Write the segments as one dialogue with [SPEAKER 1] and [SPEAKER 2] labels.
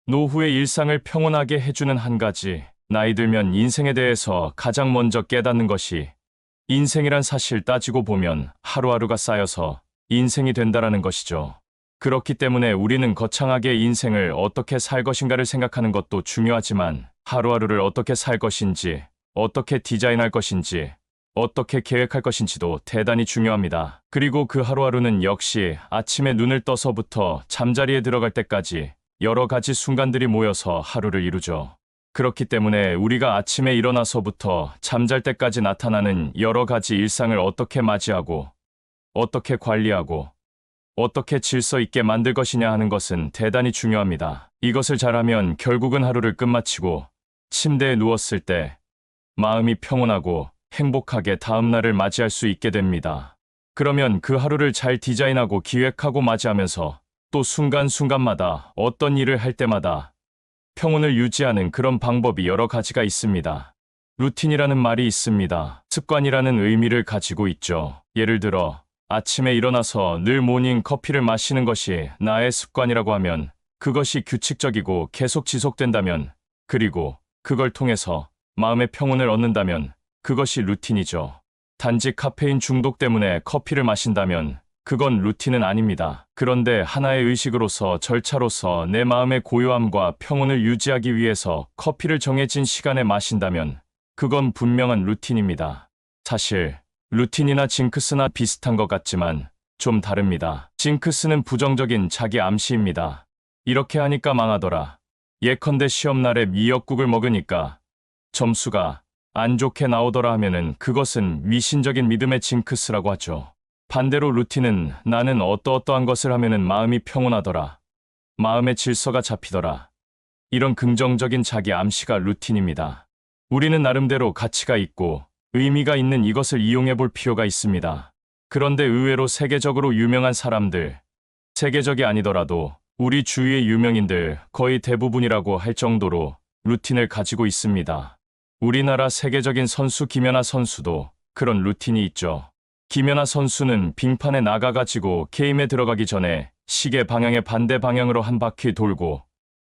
[SPEAKER 1] 노후의 일상을 평온하게 해주는 한 가지, 나이 들면 인생에 대해서 가장 먼저 깨닫는 것이 인생이란 사실 따지고 보면 하루하루가 쌓여서 인생이 된다라는 것이죠. 그렇기 때문에 우리는 거창하게 인생을 어떻게 살 것인가를 생각하는 것도 중요하지만 하루하루를 어떻게 살 것인지, 어떻게 디자인할 것인지, 어떻게 계획할 것인지도 대단히 중요합니다. 그리고 그 하루하루는 역시 아침에 눈을 떠서부터 잠자리에 들어갈 때까지 여러 가지 순간들이 모여서 하루를 이루죠. 그렇기 때문에 우리가 아침에 일어나서부터 잠잘 때까지 나타나는 여러 가지 일상을 어떻게 맞이하고, 어떻게 관리하고, 어떻게 질서 있게 만들 것이냐 하는 것은 대단히 중요합니다. 이것을 잘하면 결국은 하루를 끝마치고 침대에 누웠을 때 마음이 평온하고 행복하게 다음날을 맞이할 수 있게 됩니다. 그러면 그 하루를 잘 디자인하고 기획하고 맞이하면서 또 순간순간마다 어떤 일을 할 때마다 평온을 유지하는 그런 방법이 여러 가지가 있습니다. 루틴이라는 말이 있습니다. 습관이라는 의미를 가지고 있죠. 예를 들어 아침에 일어나서 늘 모닝 커피를 마시는 것이 나의 습관이라고 하면 그것이 규칙적이고 계속 지속된다면 그리고 그걸 통해서 마음의 평온을 얻는다면 그것이 루틴이죠. 단지 카페인 중독 때문에 커피를 마신다면 그건 루틴은 아닙니다. 그런데 하나의 의식으로서 절차로서 내 마음의 고요함과 평온을 유지하기 위해서 커피를 정해진 시간에 마신다면 그건 분명한 루틴입니다. 사실 루틴이나 징크스나 비슷한 것 같지만 좀 다릅니다. 징크스는 부정적인 자기 암시입니다. 이렇게 하니까 망하더라. 예컨대 시험날에 미역국을 먹으니까 점수가 안 좋게 나오더라 하면은 그것은 미신적인 믿음의 징크스라고 하죠. 반대로 루틴은 나는 어떠어떠한 것을 하면은 마음이 평온하더라. 마음의 질서가 잡히더라. 이런 긍정적인 자기 암시가 루틴입니다. 우리는 나름대로 가치가 있고 의미가 있는 이것을 이용해 볼 필요가 있습니다. 그런데 의외로 세계적으로 유명한 사람들, 세계적이 아니더라도 우리 주위의 유명인들 거의 대부분이라고 할 정도로 루틴을 가지고 있습니다. 우리나라 세계적인 선수 김연아 선수도 그런 루틴이 있죠. 김연아 선수는 빙판에 나가가지고 게임에 들어가기 전에 시계 방향의 반대 방향으로 한 바퀴 돌고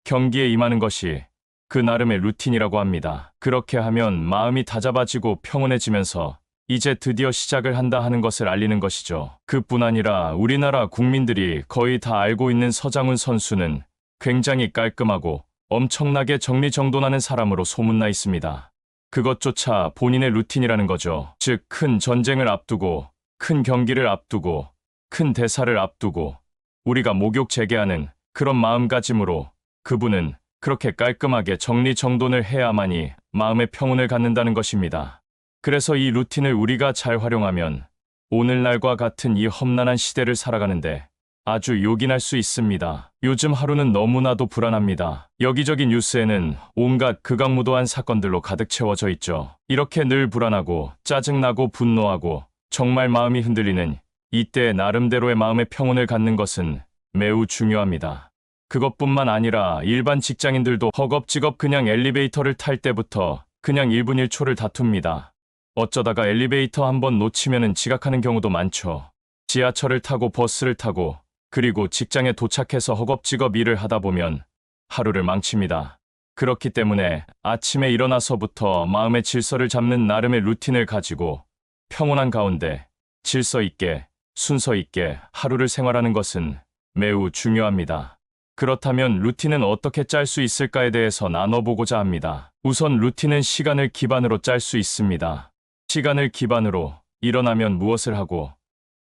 [SPEAKER 1] 경기에 임하는 것이 그 나름의 루틴이라고 합니다. 그렇게 하면 마음이 다잡아지고 평온해지면서 이제 드디어 시작을 한다 하는 것을 알리는 것이죠. 그뿐 아니라 우리나라 국민들이 거의 다 알고 있는 서장훈 선수는 굉장히 깔끔하고 엄청나게 정리정돈하는 사람으로 소문나 있습니다. 그것조차 본인의 루틴이라는 거죠. 즉, 큰 전쟁을 앞두고, 큰 경기를 앞두고, 큰 대사를 앞두고 우리가 목욕 재개하는 그런 마음가짐으로 그분은 그렇게 깔끔하게 정리정돈을 해야만이 마음의 평온을 갖는다는 것입니다. 그래서 이 루틴을 우리가 잘 활용하면 오늘날과 같은 이 험난한 시대를 살아가는데 아주 요긴할 수 있습니다. 요즘 하루는 너무나도 불안합니다. 여기저기 뉴스에는 온갖 극악무도한 사건들로 가득 채워져 있죠. 이렇게 늘 불안하고 짜증나고 분노하고 정말 마음이 흔들리는 이때 나름대로의 마음의 평온을 갖는 것은 매우 중요합니다. 그것뿐만 아니라 일반 직장인들도 허겁지겁 그냥 엘리베이터를 탈 때부터 그냥 1분 1초를 다툽니다. 어쩌다가 엘리베이터 한번 놓치면은 지각하는 경우도 많죠. 지하철을 타고 버스를 타고 그리고 직장에 도착해서 허겁지겁 일을 하다 보면 하루를 망칩니다. 그렇기 때문에 아침에 일어나서부터 마음의 질서를 잡는 나름의 루틴을 가지고 평온한 가운데 질서 있게, 순서 있게 하루를 생활하는 것은 매우 중요합니다. 그렇다면 루틴은 어떻게 짤 수 있을까에 대해서 나눠보고자 합니다. 우선 루틴은 시간을 기반으로 짤 수 있습니다. 시간을 기반으로 일어나면 무엇을 하고,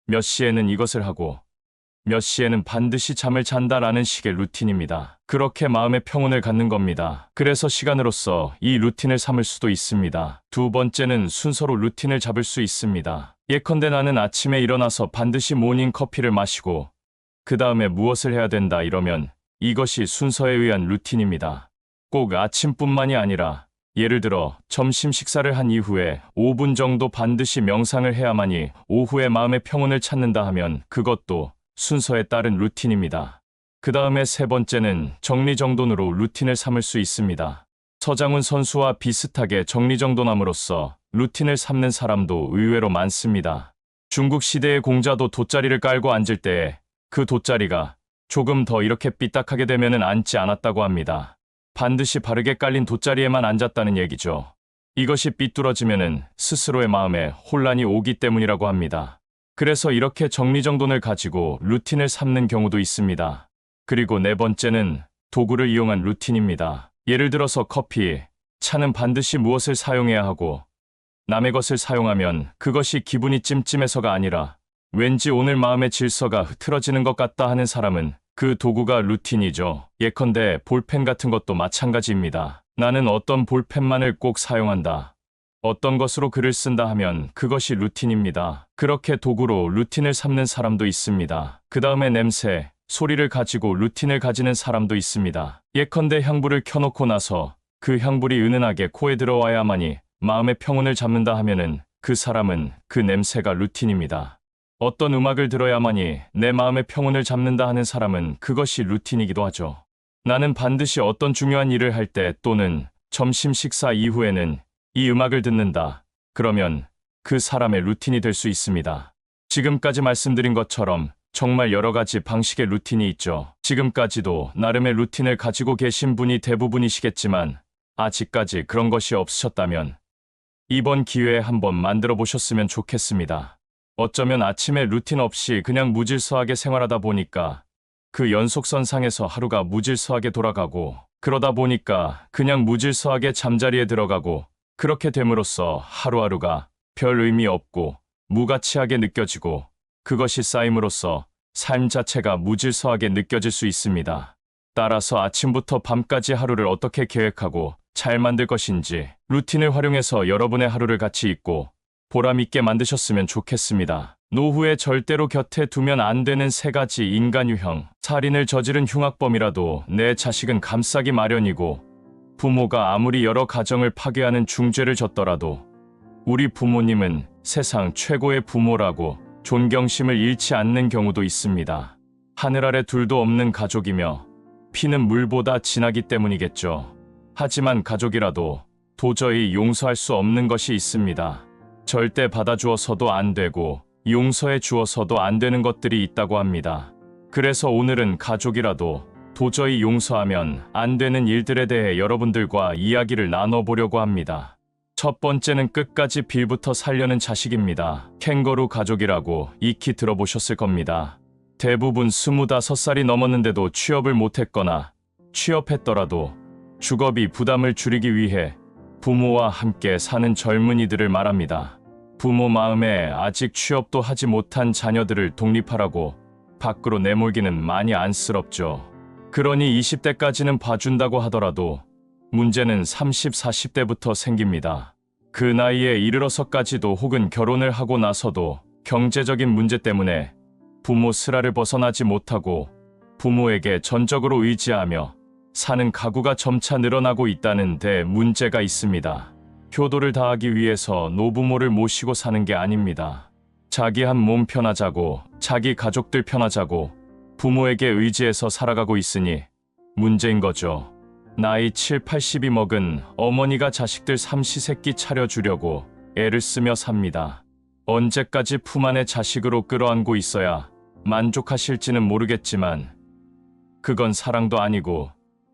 [SPEAKER 1] 몇 시에는 이것을 하고, 몇 시에는 반드시 잠을 잔다라는 식의 루틴입니다. 그렇게 마음의 평온을 갖는 겁니다. 그래서 시간으로서 이 루틴을 삼을 수도 있습니다. 두 번째는 순서로 루틴을 잡을 수 있습니다. 예컨대 나는 아침에 일어나서 반드시 모닝 커피를 마시고 그 다음에 무엇을 해야 된다 이러면 이것이 순서에 의한 루틴입니다. 꼭 아침뿐만이 아니라 예를 들어 점심 식사를 한 이후에 5분 정도 반드시 명상을 해야만이 오후에 마음의 평온을 찾는다 하면 그것도 순서에 따른 루틴입니다. 그 다음에 세 번째는 정리정돈으로 루틴을 삼을 수 있습니다. 서장훈 선수와 비슷하게 정리정돈함으로써 루틴을 삼는 사람도 의외로 많습니다. 중국 시대의 공자도 돗자리를 깔고 앉을 때에 그 돗자리가 조금 더 이렇게 삐딱하게 되면은 앉지 않았다고 합니다. 반드시 바르게 깔린 돗자리에만 앉았다는 얘기죠. 이것이 삐뚤어지면은 스스로의 마음에 혼란이 오기 때문이라고 합니다. 그래서 이렇게 정리정돈을 가지고 루틴을 삼는 경우도 있습니다. 그리고 네 번째는 도구를 이용한 루틴입니다. 예를 들어서 커피, 차는 반드시 무엇을 사용해야 하고 남의 것을 사용하면 그것이 기분이 찜찜해서가 아니라 왠지 오늘 마음의 질서가 흐트러지는 것 같다 하는 사람은 그 도구가 루틴이죠. 예컨대 볼펜 같은 것도 마찬가지입니다. 나는 어떤 볼펜만을 꼭 사용한다. 어떤 것으로 글을 쓴다 하면 그것이 루틴입니다. 그렇게 도구로 루틴을 삼는 사람도 있습니다. 그 다음에 냄새, 소리를 가지고 루틴을 가지는 사람도 있습니다. 예컨대 향불을 켜놓고 나서 그 향불이 은은하게 코에 들어와야만이 마음의 평온을 잡는다 하면은 그 사람은 그 냄새가 루틴입니다. 어떤 음악을 들어야만이 내 마음의 평온을 잡는다 하는 사람은 그것이 루틴이기도 하죠. 나는 반드시 어떤 중요한 일을 할 때 또는 점심 식사 이후에는 이 음악을 듣는다. 그러면 그 사람의 루틴이 될 수 있습니다. 지금까지 말씀드린 것처럼 정말 여러 가지 방식의 루틴이 있죠. 지금까지도 나름의 루틴을 가지고 계신 분이 대부분이시겠지만 아직까지 그런 것이 없으셨다면 이번 기회에 한번 만들어 보셨으면 좋겠습니다. 어쩌면 아침에 루틴 없이 그냥 무질서하게 생활하다 보니까 그 연속선상에서 하루가 무질서하게 돌아가고 그러다 보니까 그냥 무질서하게 잠자리에 들어가고 그렇게 됨으로써 하루하루가 별 의미 없고 무가치하게 느껴지고 그것이 쌓임으로써 삶 자체가 무질서하게 느껴질 수 있습니다. 따라서 아침부터 밤까지 하루를 어떻게 계획하고 잘 만들 것인지 루틴을 활용해서 여러분의 하루를 같이 있고 보람있게 만드셨으면 좋겠습니다. 노후에 절대로 곁에 두면 안 되는 세 가지 인간 유형. 살인을 저지른 흉악범이라도 내 자식은 감싸기 마련이고 부모가 아무리 여러 가정을 파괴하는 중죄를 졌더라도 우리 부모님은 세상 최고의 부모라고 존경심을 잃지 않는 경우도 있습니다. 하늘 아래 둘도 없는 가족이며 피는 물보다 진하기 때문이겠죠. 하지만 가족이라도 도저히 용서할 수 없는 것이 있습니다. 절대 받아주어서도 안 되고 용서해 주어서도 안 되는 것들이 있다고 합니다. 그래서 오늘은 가족이라도 도저히 용서하면 안 되는 일들에 대해 여러분들과 이야기를 나눠보려고 합니다. 첫 번째는 끝까지 빌부터 살려는 자식입니다. 캥거루 가족이라고 익히 들어보셨을 겁니다. 대부분 25살이 넘었는데도 취업을 못했거나 취업했더라도 주거비 부담을 줄이기 위해 부모와 함께 사는 젊은이들을 말합니다. 부모 마음에 아직 취업도 하지 못한 자녀들을 독립하라고 밖으로 내몰기는 많이 안쓰럽죠. 그러니 20대까지는 봐준다고 하더라도 문제는 30, 40대부터 생깁니다. 그 나이에 이르러서까지도 혹은 결혼을 하고 나서도 경제적인 문제 때문에 부모 슬하를 벗어나지 못하고 부모에게 전적으로 의지하며 사는 가구가 점차 늘어나고 있다는 데 문제가 있습니다. 효도를 다하기 위해서 노부모를 모시고 사는 게 아닙니다. 자기 한 몸 편하자고 자기 가족들 편하자고 부모에게 의지해서 살아가고 있으니 문제인 거죠. 나이 7, 80이 먹은 어머니가 자식들 삼시세끼 차려주려고 애를 쓰며 삽니다. 언제까지 품 안에 자식으로 끌어안고 있어야 만족하실지는 모르겠지만 그건 사랑도 아니고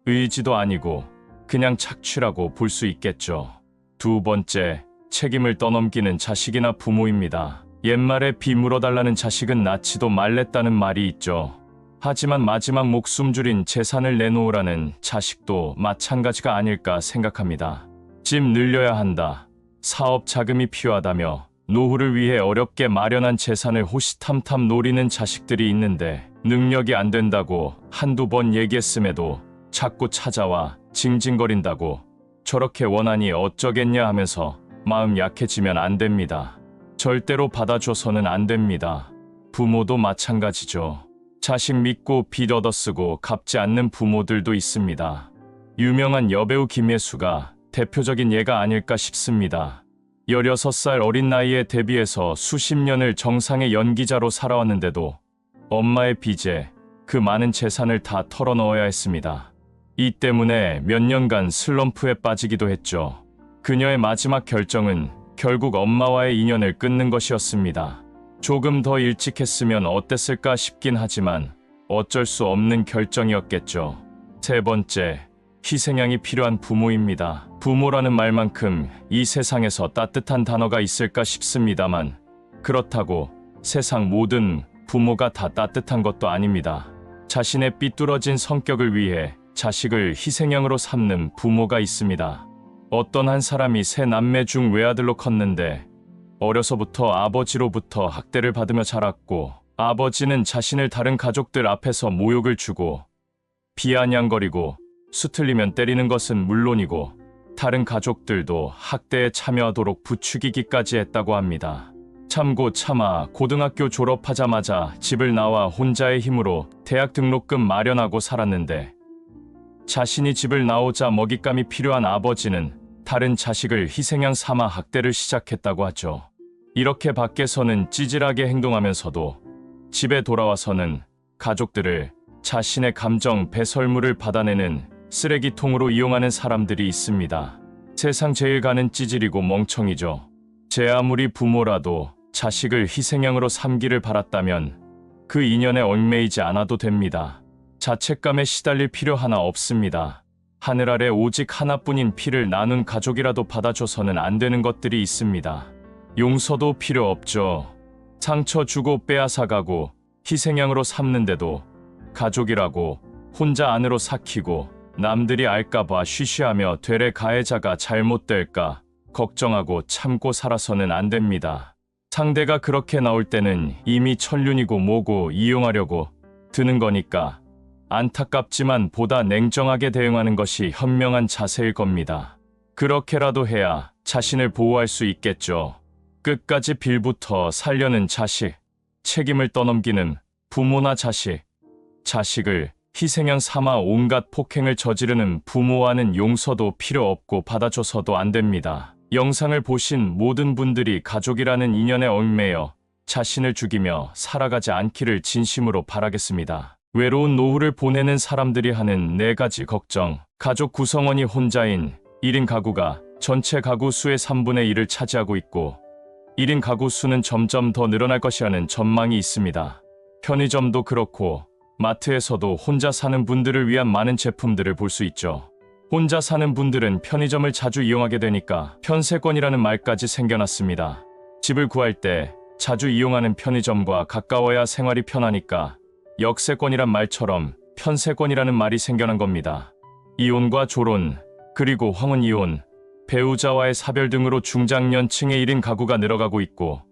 [SPEAKER 1] 의지도 아니고 그냥 착취라고 볼 수 있겠죠. 두 번째, 책임을 떠넘기는 자식이나 부모입니다. 옛말에 비 물어달라는 자식은 낳지도 말랬다는 말이 있죠. 하지만 마지막 목숨줄인 재산을 내놓으라는 자식도 마찬가지가 아닐까 생각합니다. 집 늘려야 한다. 사업 자금이 필요하다며 노후를 위해 어렵게 마련한 재산을 호시탐탐 노리는 자식들이 있는데 능력이 안 된다고 한두 번 얘기했음에도 자꾸 찾아와 징징거린다고 저렇게 원하니 어쩌겠냐 하면서 마음 약해지면 안 됩니다. 절대로 받아줘서는 안 됩니다. 부모도 마찬가지죠. 자식 믿고 빚 얻어쓰고 갚지 않는 부모들도 있습니다. 유명한 여배우 김혜수가 대표적인 예가 아닐까 싶습니다. 16살 어린 나이에 데뷔해서 수십 년을 정상의 연기자로 살아왔는데도 엄마의 빚에 그 많은 재산을 다 털어넣어야 했습니다. 이 때문에 몇 년간 슬럼프에 빠지기도 했죠. 그녀의 마지막 결정은 결국 엄마와의 인연을 끊는 것이었습니다. 조금 더 일찍 했으면 어땠을까 싶긴 하지만 어쩔 수 없는 결정이었겠죠. 세 번째, 희생양이 필요한 부모입니다. 부모라는 말만큼 이 세상에서 따뜻한 단어가 있을까 싶습니다만 그렇다고 세상 모든 부모가 다 따뜻한 것도 아닙니다. 자신의 삐뚤어진 성격을 위해 자식을 희생양으로 삼는 부모가 있습니다. 어떤 한 사람이 세 남매 중 외아들로 컸는데 어려서부터 아버지로부터 학대를 받으며 자랐고 아버지는 자신을 다른 가족들 앞에서 모욕을 주고 비아냥거리고 수틀리면 때리는 것은 물론이고 다른 가족들도 학대에 참여하도록 부추기기까지 했다고 합니다. 참고 참아 고등학교 졸업하자마자 집을 나와 혼자의 힘으로 대학 등록금 마련하고 살았는데 자신이 집을 나오자 먹잇감이 필요한 아버지는 다른 자식을 희생양 삼아 학대를 시작했다고 하죠. 이렇게 밖에서는 찌질하게 행동하면서도 집에 돌아와서는 가족들을 자신의 감정 배설물을 받아내는 쓰레기통으로 이용하는 사람들이 있습니다. 세상 제일 가는 찌질이고 멍청이죠. 제 아무리 부모라도 자식을 희생양으로 삼기를 바랐다면 그 인연에 얽매이지 않아도 됩니다. 자책감에 시달릴 필요 하나 없습니다. 하늘 아래 오직 하나뿐인 피를 나눈 가족이라도 받아줘서는 안 되는 것들이 있습니다. 용서도 필요 없죠. 상처 주고 빼앗아가고 희생양으로 삼는데도 가족이라고 혼자 안으로 삭히고 남들이 알까봐 쉬쉬하며 되레 가해자가 잘못될까 걱정하고 참고 살아서는 안 됩니다. 상대가 그렇게 나올 때는 이미 천륜이고 뭐고 이용하려고 드는 거니까 안타깝지만 보다 냉정하게 대응하는 것이 현명한 자세일 겁니다. 그렇게라도 해야 자신을 보호할 수 있겠죠. 끝까지 빌부터 살려는 자식, 책임을 떠넘기는 부모나 자식, 자식을 희생양 삼아 온갖 폭행을 저지르는 부모와는 용서도 필요 없고 받아줘서도 안 됩니다. 영상을 보신 모든 분들이 가족이라는 인연에 얽매여 자신을 죽이며 살아가지 않기를 진심으로 바라겠습니다. 외로운 노후를 보내는 사람들이 하는 4가지 걱정. 가족 구성원이 혼자인 1인 가구가 전체 가구 수의 3분의 1을 차지하고 있고 1인 가구 수는 점점 더 늘어날 것이라는 전망이 있습니다. 편의점도 그렇고 마트에서도 혼자 사는 분들을 위한 많은 제품들을 볼 수 있죠. 혼자 사는 분들은 편의점을 자주 이용하게 되니까 편세권이라는 말까지 생겨났습니다. 집을 구할 때 자주 이용하는 편의점과 가까워야 생활이 편하니까 역세권이란 말처럼 편세권이라는 말이 생겨난 겁니다. 이혼과 졸혼, 그리고 황혼이혼, 배우자와의 사별 등으로 중장년층의 1인 가구가 늘어가고 있고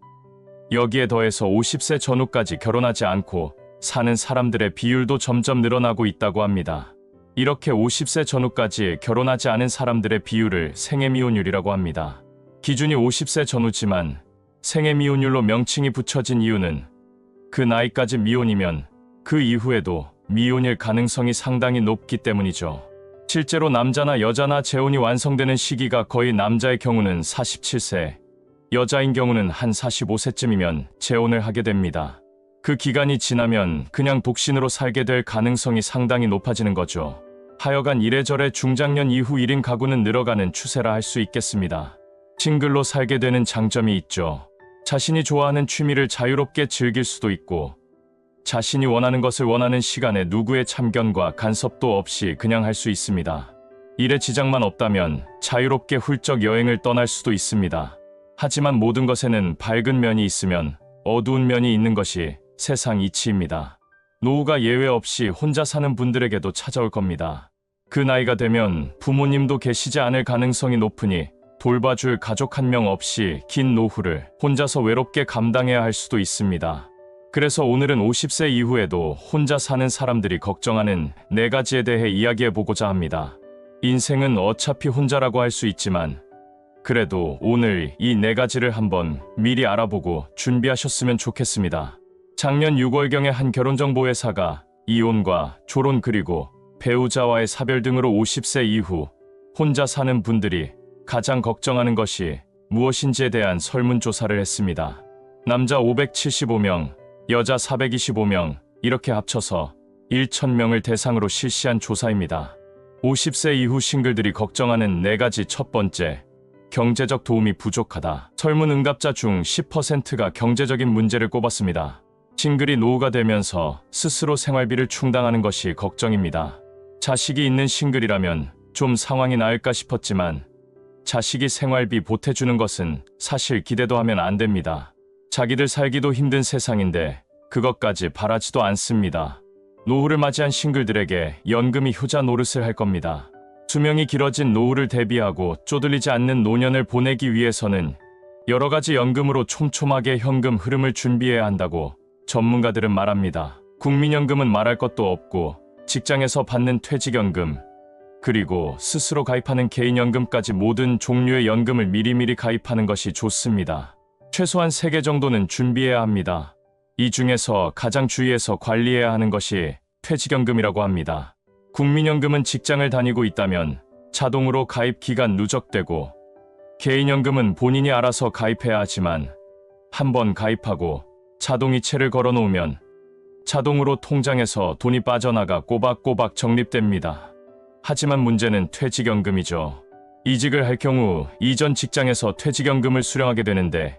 [SPEAKER 1] 여기에 더해서 50세 전후까지 결혼하지 않고 사는 사람들의 비율도 점점 늘어나고 있다고 합니다. 이렇게 50세 전후까지 결혼하지 않은 사람들의 비율을 생애미혼율이라고 합니다. 기준이 50세 전후지만 생애미혼율로 명칭이 붙여진 이유는 그 나이까지 미혼이면 그 이후에도 미혼일 가능성이 상당히 높기 때문이죠. 실제로 남자나 여자나 재혼이 완성되는 시기가 거의 남자의 경우는 47세, 여자인 경우는 한 45세쯤이면 재혼을 하게 됩니다. 그 기간이 지나면 그냥 독신으로 살게 될 가능성이 상당히 높아지는 거죠. 하여간 이래저래 중장년 이후 1인 가구는 늘어가는 추세라 할 수 있겠습니다. 싱글로 살게 되는 장점이 있죠. 자신이 좋아하는 취미를 자유롭게 즐길 수도 있고 자신이 원하는 것을 원하는 시간에 누구의 참견과 간섭도 없이 그냥 할 수 있습니다. 일에 지장만 없다면 자유롭게 훌쩍 여행을 떠날 수도 있습니다. 하지만 모든 것에는 밝은 면이 있으면 어두운 면이 있는 것이 세상 이치입니다. 노후가 예외 없이 혼자 사는 분들에게도 찾아올 겁니다. 그 나이가 되면 부모님도 계시지 않을 가능성이 높으니 돌봐줄 가족 한 명 없이 긴 노후를 혼자서 외롭게 감당해야 할 수도 있습니다. 그래서 오늘은 50세 이후에도 혼자 사는 사람들이 걱정하는 4가지에 대해 이야기해보고자 합니다. 인생은 어차피 혼자라고 할 수 있지만 그래도 오늘 이 4가지를 한번 미리 알아보고 준비하셨으면 좋겠습니다. 작년 6월경에 한 결혼정보회사가 이혼과 졸혼 그리고 배우자와의 사별 등으로 50세 이후 혼자 사는 분들이 가장 걱정하는 것이 무엇인지에 대한 설문조사를 했습니다. 남자 575명, 여자 425명, 이렇게 합쳐서 1,000명을 대상으로 실시한 조사입니다. 50세 이후 싱글들이 걱정하는 4가지. 첫 번째, 경제적 도움이 부족하다. 설문 응답자 중 10%가 경제적인 문제를 꼽았습니다. 싱글이 노후가 되면서 스스로 생활비를 충당하는 것이 걱정입니다. 자식이 있는 싱글이라면 좀 상황이 나을까 싶었지만 자식이 생활비 보태주는 것은 사실 기대도 하면 안 됩니다. 자기들 살기도 힘든 세상인데 그것까지 바라지도 않습니다. 노후를 맞이한 싱글들에게 연금이 효자 노릇을 할 겁니다. 수명이 길어진 노후를 대비하고 쪼들리지 않는 노년을 보내기 위해서는 여러 가지 연금으로 촘촘하게 현금 흐름을 준비해야 한다고 전문가들은 말합니다. 국민연금은 말할 것도 없고 직장에서 받는 퇴직연금, 그리고 스스로 가입하는 개인연금까지 모든 종류의 연금을 미리미리 가입하는 것이 좋습니다. 최소한 3개 정도는 준비해야 합니다. 이 중에서 가장 주의해서 관리해야 하는 것이 퇴직연금이라고 합니다. 국민연금은 직장을 다니고 있다면 자동으로 가입 기간 누적되고, 개인연금은 본인이 알아서 가입해야 하지만 한번 가입하고 자동이체를 걸어놓으면 자동으로 통장에서 돈이 빠져나가 꼬박꼬박 적립됩니다. 하지만 문제는 퇴직연금이죠. 이직을 할 경우 이전 직장에서 퇴직연금을 수령하게 되는데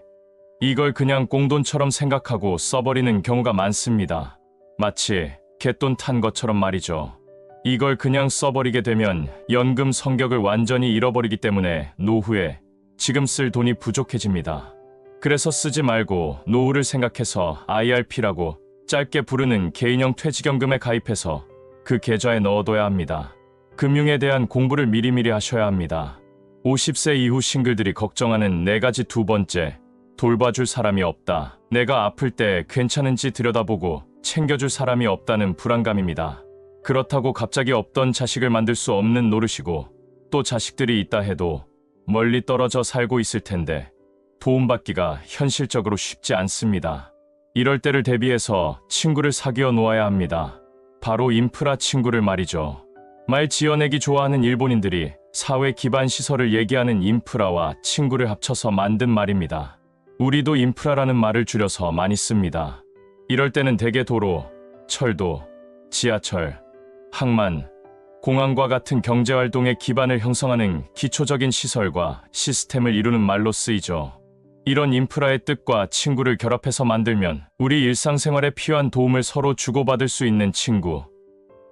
[SPEAKER 1] 이걸 그냥 꽁돈처럼 생각하고 써버리는 경우가 많습니다. 마치 갯돈 탄 것처럼 말이죠. 이걸 그냥 써버리게 되면 연금 성격을 완전히 잃어버리기 때문에 노후에 지금 쓸 돈이 부족해집니다. 그래서 쓰지 말고 노후를 생각해서 IRP라고 짧게 부르는 개인형 퇴직연금에 가입해서 그 계좌에 넣어둬야 합니다. 금융에 대한 공부를 미리미리 하셔야 합니다. 50세 이후 싱글들이 걱정하는 4가지. 두 번째, 돌봐줄 사람이 없다. 내가 아플 때 괜찮은지 들여다보고 챙겨줄 사람이 없다는 불안감입니다. 그렇다고 갑자기 없던 자식을 만들 수 없는 노릇이고, 또 자식들이 있다 해도 멀리 떨어져 살고 있을 텐데 도움받기가 현실적으로 쉽지 않습니다. 이럴 때를 대비해서 친구를 사귀어 놓아야 합니다. 바로 인프라 친구를 말이죠. 말 지어내기 좋아하는 일본인들이 사회 기반 시설을 얘기하는 인프라와 친구를 합쳐서 만든 말입니다. 우리도 인프라라는 말을 줄여서 많이 씁니다. 이럴 때는 대개 도로, 철도, 지하철, 항만, 공항과 같은 경제활동의 기반을 형성하는 기초적인 시설과 시스템을 이루는 말로 쓰이죠. 이런 인프라의 뜻과 친구를 결합해서 만들면 우리 일상생활에 필요한 도움을 서로 주고받을 수 있는 친구,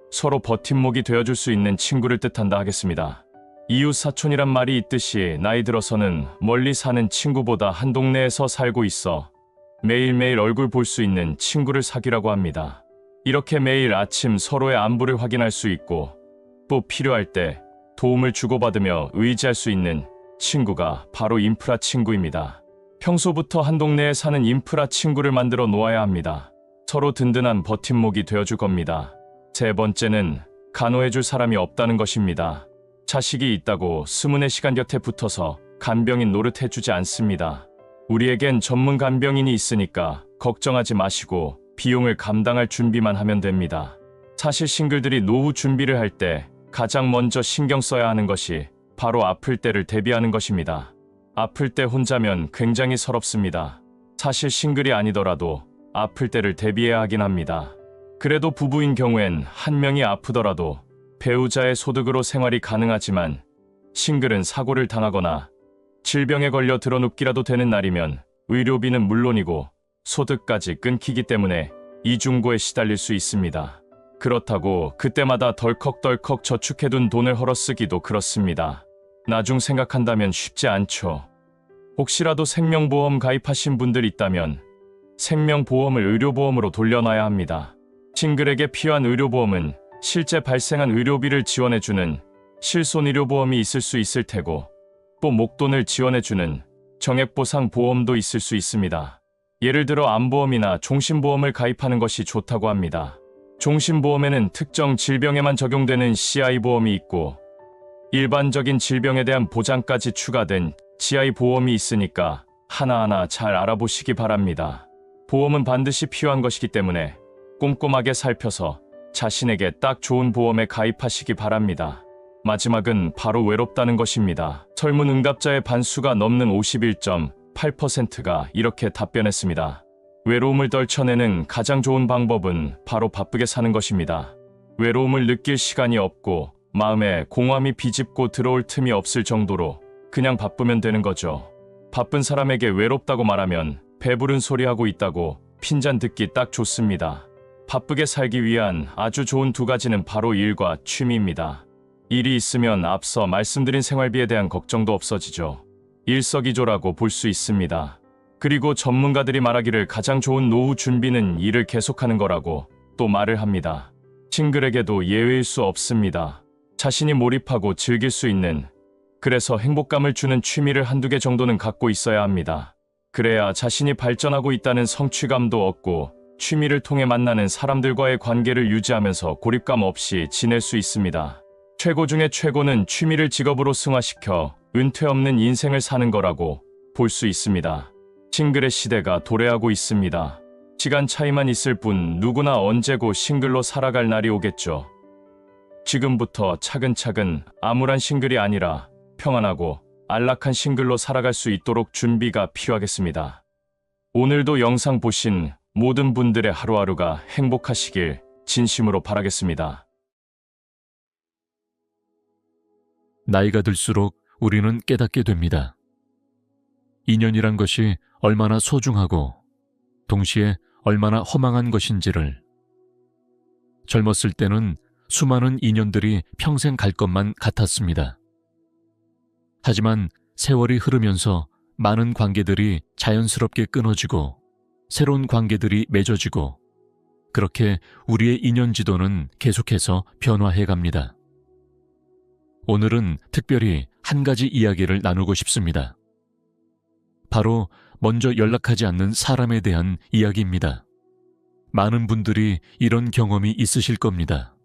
[SPEAKER 1] 서로 버팀목이 되어줄 수 있는 친구를 뜻한다 하겠습니다. 이웃사촌이란 말이 있듯이 나이 들어서는 멀리 사는 친구보다 한 동네에서 살고 있어 매일매일 얼굴 볼 수 있는 친구를 사귀라고 합니다. 이렇게 매일 아침 서로의 안부를 확인할 수 있고, 또 필요할 때 도움을 주고받으며 의지할 수 있는 친구가 바로 인프라 친구입니다. 평소부터 한 동네에 사는 인프라 친구를 만들어 놓아야 합니다. 서로 든든한 버팀목이 되어줄 겁니다. 세 번째는 간호해줄 사람이 없다는 것입니다. 자식이 있다고 24시간 곁에 붙어서 간병인 노릇해주지 않습니다. 우리에겐 전문 간병인이 있으니까 걱정하지 마시고 비용을 감당할 준비만 하면 됩니다. 사실 싱글들이 노후 준비를 할 때 가장 먼저 신경 써야 하는 것이 바로 아플 때를 대비하는 것입니다. 아플 때 혼자면 굉장히 서럽습니다. 사실 싱글이 아니더라도 아플 때를 대비해야 하긴 합니다. 그래도 부부인 경우엔 한 명이 아프더라도 배우자의 소득으로 생활이 가능하지만, 싱글은 사고를 당하거나 질병에 걸려 드러눕기라도 되는 날이면 의료비는 물론이고 소득까지 끊기기 때문에 이중고에 시달릴 수 있습니다. 그렇다고 그때마다 덜컥덜컥 저축해둔 돈을 헐어쓰기도 그렇습니다. 나중 생각한다면 쉽지 않죠. 혹시라도 생명보험 가입하신 분들 있다면 생명보험을 의료보험으로 돌려놔야 합니다. 싱글에게 필요한 의료보험은 실제 발생한 의료비를 지원해주는 실손의료보험이 있을 수 있을 테고, 또 목돈을 지원해주는 정액보상보험도 있을 수 있습니다. 예를 들어 암보험이나 종신보험을 가입하는 것이 좋다고 합니다. 종신보험에는 특정 질병에만 적용되는 CI보험이 있고, 일반적인 질병에 대한 보장까지 추가된 GI보험이 있으니까 하나하나 잘 알아보시기 바랍니다. 보험은 반드시 필요한 것이기 때문에 꼼꼼하게 살펴서 자신에게 딱 좋은 보험에 가입하시기 바랍니다. 마지막은 바로 외롭다는 것입니다. 설문 응답자의 반수가 넘는 51.8%가 이렇게 답변했습니다. 외로움을 떨쳐내는 가장 좋은 방법은 바로 바쁘게 사는 것입니다. 외로움을 느낄 시간이 없고 마음에 공허함이 비집고 들어올 틈이 없을 정도로 그냥 바쁘면 되는 거죠. 바쁜 사람에게 외롭다고 말하면 배부른 소리 하고 있다고 핀잔 듣기 딱 좋습니다. 바쁘게 살기 위한 아주 좋은 두 가지는 바로 일과 취미입니다. 일이 있으면 앞서 말씀드린 생활비에 대한 걱정도 없어지죠. 일석이조라고 볼 수 있습니다. 그리고 전문가들이 말하기를 가장 좋은 노후 준비는 일을 계속하는 거라고 또 말을 합니다. 싱글에게도 예외일 수 없습니다. 자신이 몰입하고 즐길 수 있는, 그래서 행복감을 주는 취미를 한두 개 정도는 갖고 있어야 합니다. 그래야 자신이 발전하고 있다는 성취감도 얻고 취미를 통해 만나는 사람들과의 관계를 유지하면서 고립감 없이 지낼 수 있습니다. 최고 중에 최고는 취미를 직업으로 승화시켜 은퇴 없는 인생을 사는 거라고 볼 수 있습니다. 싱글의 시대가 도래하고 있습니다. 시간 차이만 있을 뿐 누구나 언제고 싱글로 살아갈 날이 오겠죠. 지금부터 차근차근 암울한 싱글이 아니라 평안하고 안락한 싱글로 살아갈 수 있도록 준비가 필요하겠습니다. 오늘도 영상 보신 모든 분들의 하루하루가 행복하시길 진심으로 바라겠습니다.
[SPEAKER 2] 나이가 들수록 우리는 깨닫게 됩니다. 인연이란 것이 얼마나 소중하고 동시에 얼마나 허망한 것인지를. 젊었을 때는 수많은 인연들이 평생 갈 것만 같았습니다. 하지만 세월이 흐르면서 많은 관계들이 자연스럽게 끊어지고 새로운 관계들이 맺어지고 그렇게 우리의 인연 지도는 계속해서 변화해 갑니다. 오늘은 특별히 한 가지 이야기를 나누고 싶습니다. 바로 먼저 연락하지 않는 사람에 대한 이야기입니다. 많은 분들이 이런 경험이 있으실 겁니다.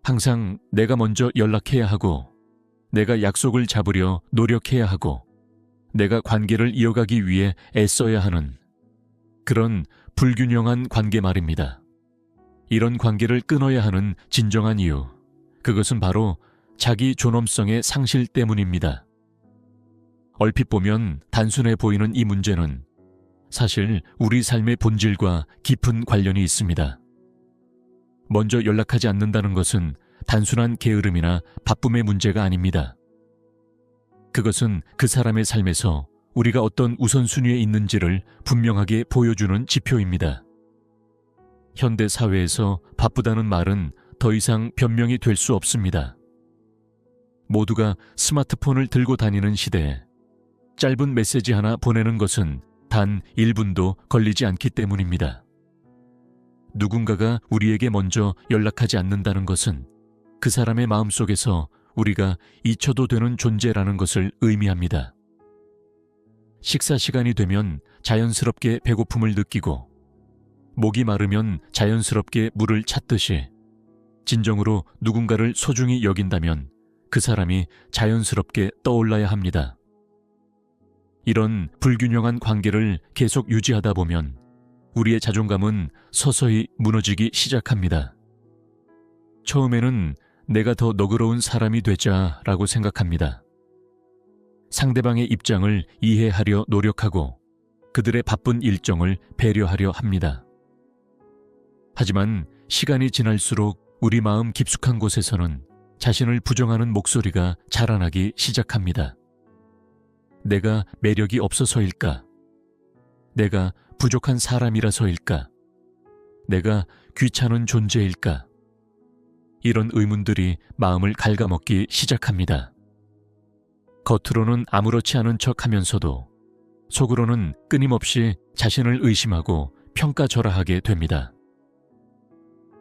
[SPEAKER 2] 항상 내가 먼저 연락해야 하고 내가 약속을 잡으려 노력해야 하고 내가 관계를 이어가기 위해 애써야 하는 그런 불균형한 관계 말입니다. 이런 관계를 끊어야 하는 진정한 이유, 그것은 바로 자기 존엄성의 상실 때문입니다. 얼핏 보면 단순해 보이는 이 문제는 사실 우리 삶의 본질과 깊은 관련이 있습니다. 먼저 연락하지 않는다는 것은 단순한 게으름이나 바쁨의 문제가 아닙니다. 그것은 그 사람의 삶에서 우리가 어떤 우선순위에 있는지를 분명하게 보여주는 지표입니다. 현대 사회에서 바쁘다는 말은 더 이상 변명이 될 수 없습니다. 모두가 스마트폰을 들고 다니는 시대에 짧은 메시지 하나 보내는 것은 단 1분도 걸리지 않기 때문입니다. 누군가가 우리에게 먼저 연락하지 않는다는 것은 그 사람의 마음속에서 우리가 잊혀도 되는 존재라는 것을 의미합니다. 식사 시간이 되면 자연스럽게 배고픔을 느끼고 목이 마르면 자연스럽게 물을 찾듯이 진정으로 누군가를 소중히 여긴다면 그 사람이 자연스럽게 떠올라야 합니다. 이런 불균형한 관계를 계속 유지하다 보면 우리의 자존감은 서서히 무너지기 시작합니다. 처음에는 내가 더 너그러운 사람이 되자라고 생각합니다. 상대방의 입장을 이해하려 노력하고 그들의 바쁜 일정을 배려하려 합니다. 하지만 시간이 지날수록 우리 마음 깊숙한 곳에서는 자신을 부정하는 목소리가 자라나기 시작합니다. 내가 매력이 없어서일까? 내가 부족한 사람이라서일까? 내가 귀찮은 존재일까? 이런 의문들이 마음을 갉아먹기 시작합니다. 겉으로는 아무렇지 않은 척 하면서도 속으로는 끊임없이 자신을 의심하고 평가절하하게 됩니다.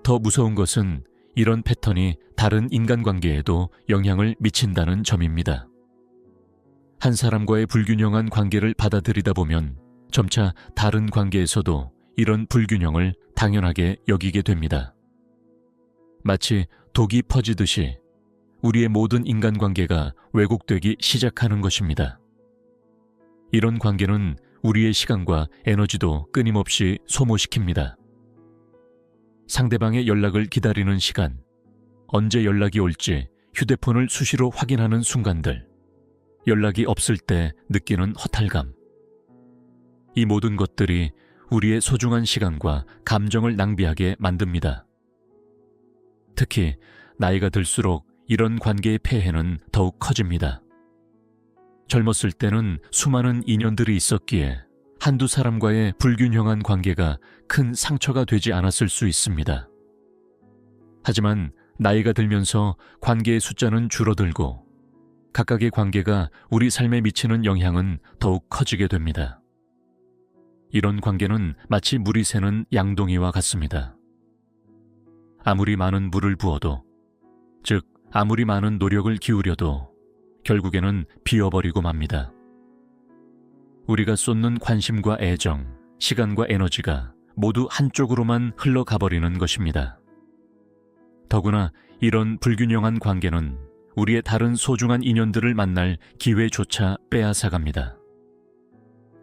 [SPEAKER 2] 더 무서운 것은 이런 패턴이 다른 인간관계에도 영향을 미친다는 점입니다. 한 사람과의 불균형한 관계를 받아들이다 보면 점차 다른 관계에서도 이런 불균형을 당연하게 여기게 됩니다. 마치 독이 퍼지듯이 우리의 모든 인간관계가 왜곡되기 시작하는 것입니다. 이런 관계는 우리의 시간과 에너지도 끊임없이 소모시킵니다. 상대방의 연락을 기다리는 시간, 언제 연락이 올지 휴대폰을 수시로 확인하는 순간들, 연락이 없을 때 느끼는 허탈감. 이 모든 것들이 우리의 소중한 시간과 감정을 낭비하게 만듭니다. 특히 나이가 들수록 이런 관계의 폐해는 더욱 커집니다. 젊었을 때는 수많은 인연들이 있었기에 한두 사람과의 불균형한 관계가 큰 상처가 되지 않았을 수 있습니다. 하지만 나이가 들면서 관계의 숫자는 줄어들고 각각의 관계가 우리 삶에 미치는 영향은 더욱 커지게 됩니다. 이런 관계는 마치 물이 새는 양동이와 같습니다. 아무리 많은 물을 부어도, 즉 아무리 많은 노력을 기울여도 결국에는 비어버리고 맙니다. 우리가 쏟는 관심과 애정, 시간과 에너지가 모두 한쪽으로만 흘러가버리는 것입니다. 더구나 이런 불균형한 관계는 우리의 다른 소중한 인연들을 만날 기회조차 빼앗아갑니다.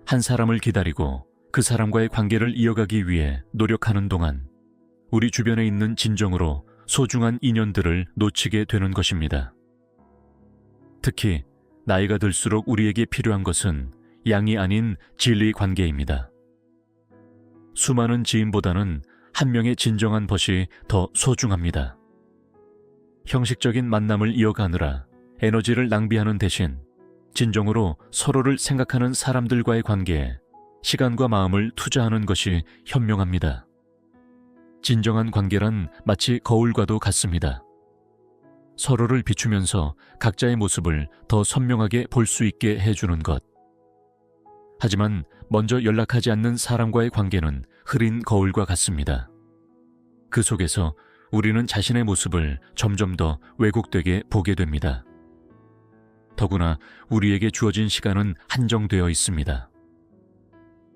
[SPEAKER 2] 한 사람을 기다리고 그 사람과의 관계를 이어가기 위해 노력하는 동안 우리 주변에 있는 진정으로 소중한 인연들을 놓치게 되는 것입니다. 특히 나이가 들수록 우리에게 필요한 것은 양이 아닌 진리 관계입니다. 수많은 지인보다는 한 명의 진정한 벗이 더 소중합니다. 형식적인 만남을 이어가느라 에너지를 낭비하는 대신 진정으로 서로를 생각하는 사람들과의 관계에 시간과 마음을 투자하는 것이 현명합니다. 진정한 관계란 마치 거울과도 같습니다. 서로를 비추면서 각자의 모습을 더 선명하게 볼 수 있게 해주는 것. 하지만 먼저 연락하지 않는 사람과의 관계는 흐린 거울과 같습니다. 그 속에서 우리는 자신의 모습을 점점 더 왜곡되게 보게 됩니다. 더구나 우리에게 주어진 시간은 한정되어 있습니다.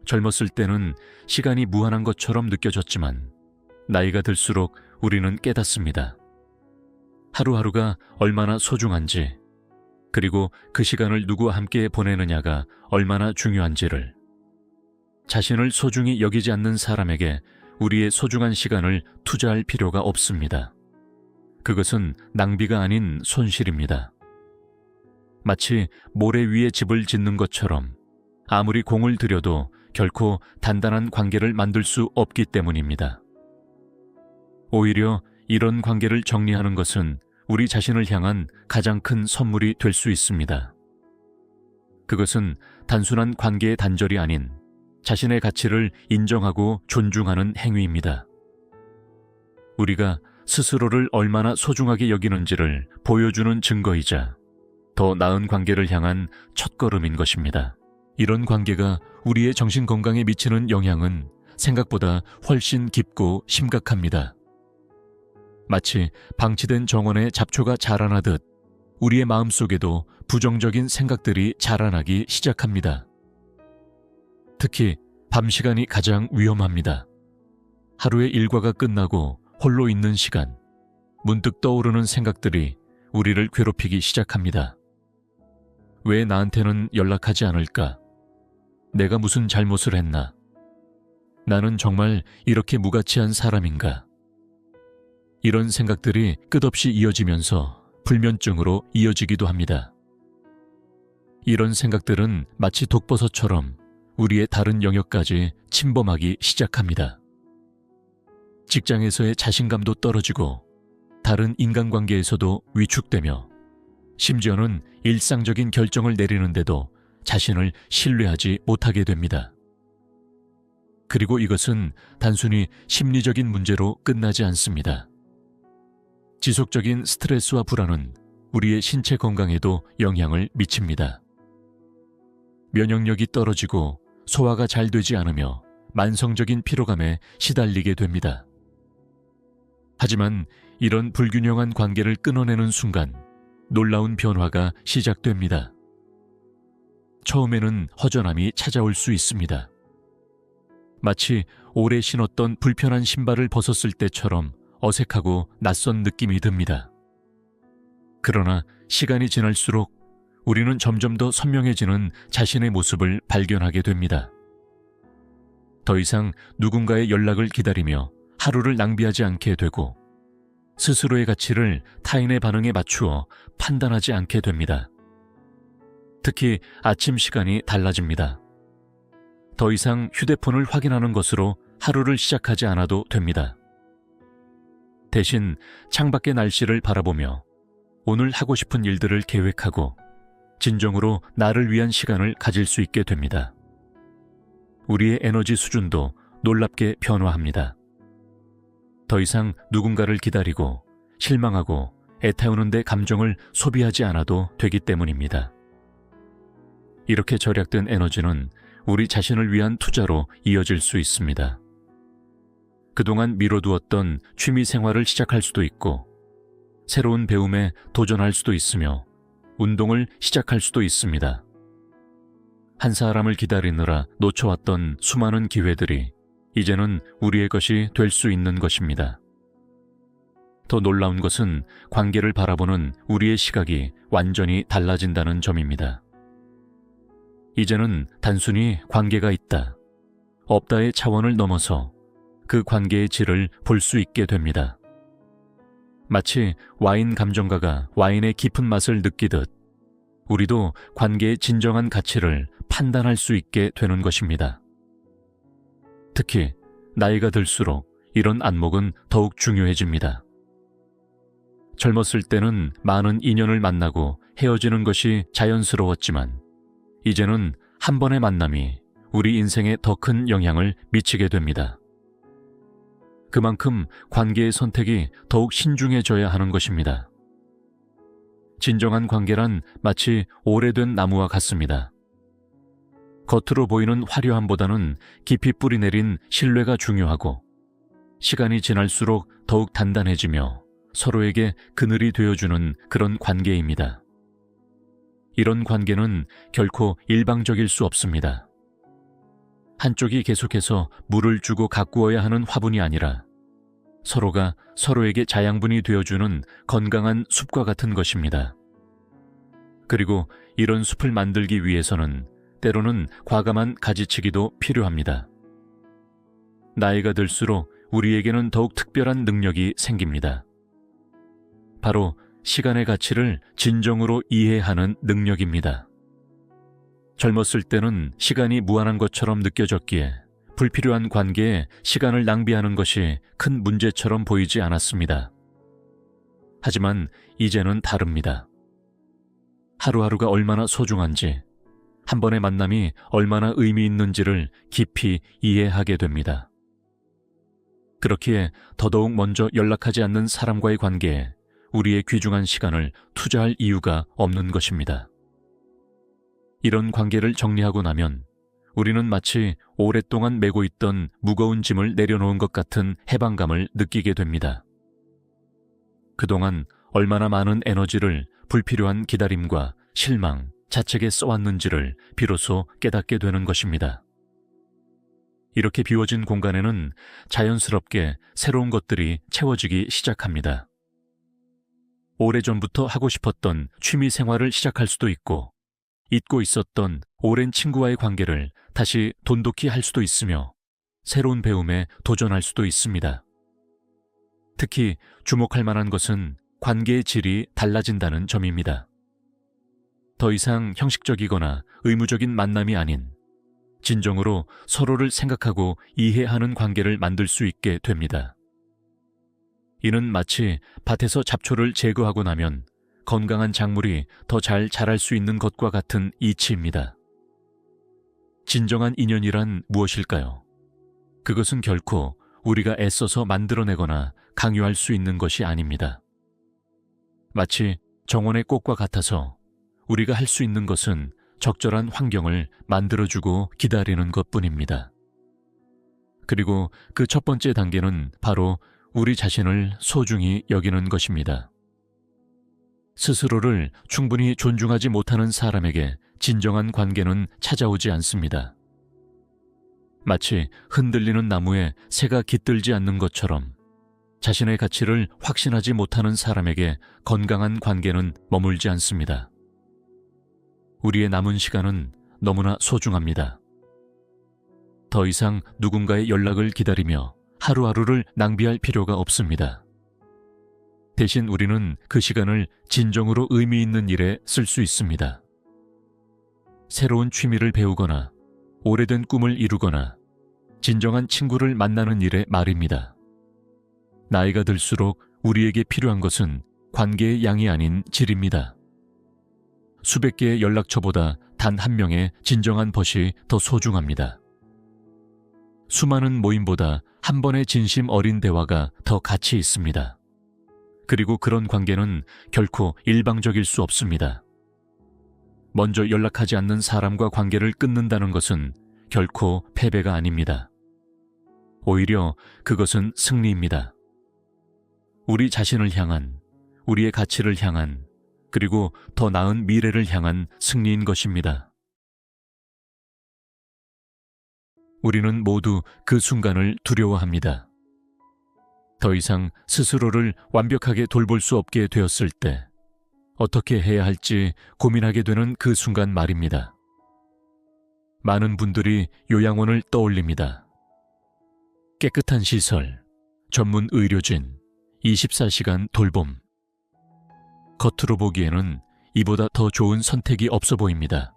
[SPEAKER 2] 젊었을 때는 시간이 무한한 것처럼 느껴졌지만 나이가 들수록 우리는 깨닫습니다. 하루하루가 얼마나 소중한지, 그리고 그 시간을 누구와 함께 보내느냐가 얼마나 중요한지를. 자신을 소중히 여기지 않는 사람에게 우리의 소중한 시간을 투자할 필요가 없습니다. 그것은 낭비가 아닌 손실입니다. 마치 모래 위에 집을 짓는 것처럼 아무리 공을 들여도 결코 단단한 관계를 만들 수 없기 때문입니다. 오히려 이런 관계를 정리하는 것은 우리 자신을 향한 가장 큰 선물이 될 수 있습니다. 그것은 단순한 관계의 단절이 아닌 자신의 가치를 인정하고 존중하는 행위입니다. 우리가 스스로를 얼마나 소중하게 여기는지를 보여주는 증거이자 더 나은 관계를 향한 첫걸음인 것입니다. 이런 관계가 우리의 정신 건강에 미치는 영향은 생각보다 훨씬 깊고 심각합니다. 마치 방치된 정원에 잡초가 자라나듯 우리의 마음속에도 부정적인 생각들이 자라나기 시작합니다. 특히 밤 시간이 가장 위험합니다. 하루의 일과가 끝나고 홀로 있는 시간, 문득 떠오르는 생각들이 우리를 괴롭히기 시작합니다. 왜 나한테는 연락하지 않을까? 내가 무슨 잘못을 했나? 나는 정말 이렇게 무가치한 사람인가? 이런 생각들이 끝없이 이어지면서 불면증으로 이어지기도 합니다. 이런 생각들은 마치 독버섯처럼 우리의 다른 영역까지 침범하기 시작합니다. 직장에서의 자신감도 떨어지고 다른 인간관계에서도 위축되며 심지어는 일상적인 결정을 내리는데도 자신을 신뢰하지 못하게 됩니다. 그리고 이것은 단순히 심리적인 문제로 끝나지 않습니다. 지속적인 스트레스와 불안은 우리의 신체 건강에도 영향을 미칩니다. 면역력이 떨어지고 소화가 잘 되지 않으며 만성적인 피로감에 시달리게 됩니다. 하지만 이런 불균형한 관계를 끊어내는 순간 놀라운 변화가 시작됩니다. 처음에는 허전함이 찾아올 수 있습니다. 마치 오래 신었던 불편한 신발을 벗었을 때처럼 어색하고 낯선 느낌이 듭니다. 그러나 시간이 지날수록 우리는 점점 더 선명해지는 자신의 모습을 발견하게 됩니다. 더 이상 누군가의 연락을 기다리며 하루를 낭비하지 않게 되고 스스로의 가치를 타인의 반응에 맞추어 판단하지 않게 됩니다. 특히 아침 시간이 달라집니다. 더 이상 휴대폰을 확인하는 것으로 하루를 시작하지 않아도 됩니다. 대신 창밖의 날씨를 바라보며 오늘 하고 싶은 일들을 계획하고 진정으로 나를 위한 시간을 가질 수 있게 됩니다. 우리의 에너지 수준도 놀랍게 변화합니다. 더 이상 누군가를 기다리고 실망하고 애태우는 데 감정을 소비하지 않아도 되기 때문입니다. 이렇게 절약된 에너지는 우리 자신을 위한 투자로 이어질 수 있습니다. 그동안 미뤄두었던 취미 생활을 시작할 수도 있고, 새로운 배움에 도전할 수도 있으며, 운동을 시작할 수도 있습니다. 한 사람을 기다리느라 놓쳐왔던 수많은 기회들이 이제는 우리의 것이 될 수 있는 것입니다. 더 놀라운 것은 관계를 바라보는 우리의 시각이 완전히 달라진다는 점입니다. 이제는 단순히 관계가 있다, 없다의 차원을 넘어서 그 관계의 질을 볼 수 있게 됩니다. 마치 와인 감정가가 와인의 깊은 맛을 느끼듯 우리도 관계의 진정한 가치를 판단할 수 있게 되는 것입니다. 특히 나이가 들수록 이런 안목은 더욱 중요해집니다. 젊었을 때는 많은 인연을 만나고 헤어지는 것이 자연스러웠지만 이제는 한 번의 만남이 우리 인생에 더 큰 영향을 미치게 됩니다. 그만큼 관계의 선택이 더욱 신중해져야 하는 것입니다. 진정한 관계란 마치 오래된 나무와 같습니다. 겉으로 보이는 화려함보다는 깊이 뿌리내린 신뢰가 중요하고, 시간이 지날수록 더욱 단단해지며 서로에게 그늘이 되어주는 그런 관계입니다. 이런 관계는 결코 일방적일 수 없습니다. 한쪽이 계속해서 물을 주고 가꾸어야 하는 화분이 아니라 서로가 서로에게 자양분이 되어주는 건강한 숲과 같은 것입니다. 그리고 이런 숲을 만들기 위해서는 때로는 과감한 가지치기도 필요합니다. 나이가 들수록 우리에게는 더욱 특별한 능력이 생깁니다. 바로 시간의 가치를 진정으로 이해하는 능력입니다. 젊었을 때는 시간이 무한한 것처럼 느껴졌기에 불필요한 관계에 시간을 낭비하는 것이 큰 문제처럼 보이지 않았습니다. 하지만 이제는 다릅니다. 하루하루가 얼마나 소중한지, 한 번의 만남이 얼마나 의미 있는지를 깊이 이해하게 됩니다. 그렇기에 더더욱 먼저 연락하지 않는 사람과의 관계에 우리의 귀중한 시간을 투자할 이유가 없는 것입니다. 이런 관계를 정리하고 나면 우리는 마치 오랫동안 메고 있던 무거운 짐을 내려놓은 것 같은 해방감을 느끼게 됩니다. 그동안 얼마나 많은 에너지를 불필요한 기다림과 실망, 자책에 써왔는지를 비로소 깨닫게 되는 것입니다. 이렇게 비워진 공간에는 자연스럽게 새로운 것들이 채워지기 시작합니다. 오래전부터 하고 싶었던 취미 생활을 시작할 수도 있고, 잊고 있었던 오랜 친구와의 관계를 다시 돈독히 할 수도 있으며, 새로운 배움에 도전할 수도 있습니다. 특히 주목할 만한 것은 관계의 질이 달라진다는 점입니다. 더 이상 형식적이거나 의무적인 만남이 아닌 진정으로 서로를 생각하고 이해하는 관계를 만들 수 있게 됩니다. 이는 마치 밭에서 잡초를 제거하고 나면 건강한 작물이 더 잘 자랄 수 있는 것과 같은 이치입니다. 진정한 인연이란 무엇일까요? 그것은 결코 우리가 애써서 만들어내거나 강요할 수 있는 것이 아닙니다. 마치 정원의 꽃과 같아서 우리가 할 수 있는 것은 적절한 환경을 만들어주고 기다리는 것뿐입니다. 그리고 그 첫 번째 단계는 바로 우리 자신을 소중히 여기는 것입니다. 스스로를 충분히 존중하지 못하는 사람에게 진정한 관계는 찾아오지 않습니다. 마치 흔들리는 나무에 새가 깃들지 않는 것처럼 자신의 가치를 확신하지 못하는 사람에게 건강한 관계는 머물지 않습니다. 우리의 남은 시간은 너무나 소중합니다. 더 이상 누군가의 연락을 기다리며 하루하루를 낭비할 필요가 없습니다. 대신 우리는 그 시간을 진정으로 의미 있는 일에 쓸 수 있습니다. 새로운 취미를 배우거나 오래된 꿈을 이루거나 진정한 친구를 만나는 일에 말입니다. 나이가 들수록 우리에게 필요한 것은 관계의 양이 아닌 질입니다. 수백 개의 연락처보다 단 한 명의 진정한 벗이 더 소중합니다. 수많은 모임보다 한 번의 진심 어린 대화가 더 가치 있습니다. 그리고 그런 관계는 결코 일방적일 수 없습니다. 먼저 연락하지 않는 사람과 관계를 끊는다는 것은 결코 패배가 아닙니다. 오히려 그것은 승리입니다. 우리 자신을 향한, 우리의 가치를 향한, 그리고 더 나은 미래를 향한 승리인 것입니다. 우리는 모두 그 순간을 두려워합니다. 더 이상 스스로를 완벽하게 돌볼 수 없게 되었을 때 어떻게 해야 할지 고민하게 되는 그 순간 말입니다. 많은 분들이 요양원을 떠올립니다. 깨끗한 시설, 전문 의료진, 24시간 돌봄. 겉으로 보기에는 이보다 더 좋은 선택이 없어 보입니다.